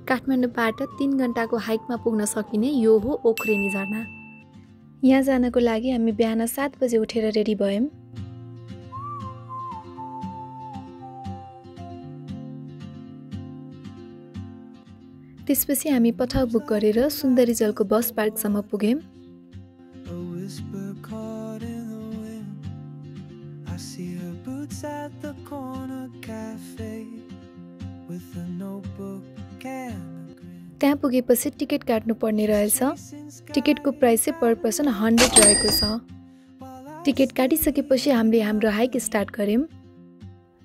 काठमाडौँबाट 3 घण्टाको हाइकमा पुग्न सकिने यो हो ओखरेनी झरना। यहाँ जानको लागि हामी बिहान 7 बजे उठेर रेडी भयौं। त्यसपछि हामी पठाउ बुक गरेर सुन्दरी जलको बस पार्कसम्म पुग्यौं। त्यहाँ पुगेपछि टिकट काट्नु पर्ने रहेछ। टिकटको प्राइस चाहिँ पर पर्सन 100 रहेको छ। टिकट काटिसकेपछि हामीले हाम्रो हाइक स्टार्ट गर्यौं।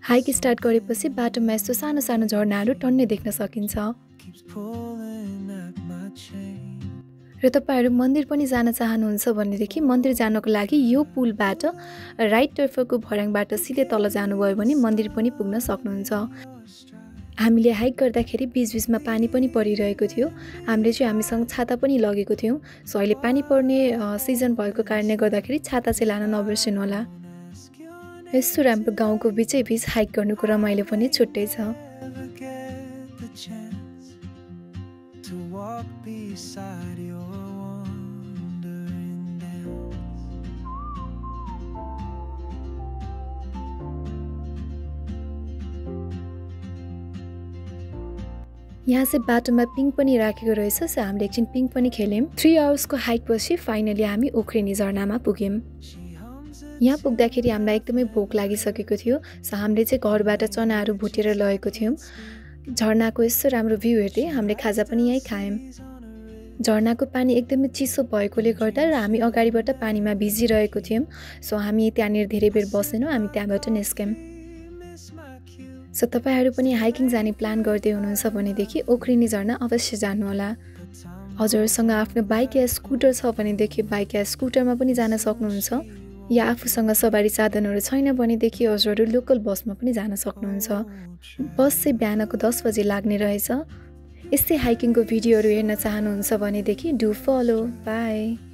हाइक स्टार्ट गरेपछि बाटोमा यस्तो सानो सानो झरनाहरू टन्नै देख्न सकिन्छ। र तपाईहरु मन्दिर पनि जान चाहनुहुन्छ भनेदेखि मन्दिर जानको लागि यो पुलबाट राइट तर्फको भर्याङबाट सिधै तल जानुभयो भने मन्दिर पनि पुग्न सक्नुहुन्छ। हामीले हाइक गर्दाखेरि बीचबीचमा पानी पनि परिरहेको थियो। हामीले चाहिँ हामीसँग छाता पनि लगेको थियौं। सो अहिले पानी पर्ने सिजन भएको कारणले गर्दाखेरि छाता चाहिँ लान नबिर्सनु होला। यस्तो राम्रो गाउँको बीचै बीच हाइक गर्नुको रमाइलो पनि छुट्टै छ। यहाँ चाहिँ बाटोमा पिङ पनि राखेको रहेछ। सो हामीले एकछिन पिङ पनि खेल्यौं। 3 आवर्सको हाइक पछि फाइनली हामी ओखरेनी झरनामा पुग्यौं। यहाँ पुग्दाखेरि हामीलाई एकदमै भोक लागिसकेको थियो। सो हामीले चाहिँ घरबाट चनाहरू भुटेर लगेको थियौं। झरनाको यस्तो राम्रो भ्यू हेर्दै हामीले खाजा पनि यही खायौं। झरनाको पानी एकदमै चिसो भएकोले गर्दा र हामी अगाडिबाट पानीमा भिजिरहेको थियौं। सो हामी त्यहाँनिर धेरै बेर बसेनौं। हामी त्यहाँबाट निस्क्यौं। सो तपाईहरु पनि हाइकिङ जाने प्लान गर्दै हुनुहुन्छ भनेदेखि ओखरेनी झरना अवश्य जानु होला। हजुरसँग आफ्नो बाइक या स्कुटर छ भनेदेखि बाइक या स्कुटरमा पनि जान सक्नुहुन्छ। या आफूसँग सवारी साधनहरू छैन भनेदेखि हजुरहरू लोकल बसमा पनि जान सक्नुहुन्छ। बस चाहिँ बिहानको 10 बजे लाग्ने रहेछ। यस्तै हाइकिङको भिडियोहरू हेर्न चाहनुहुन्छ भनेदेखि डु फलो। बाइ।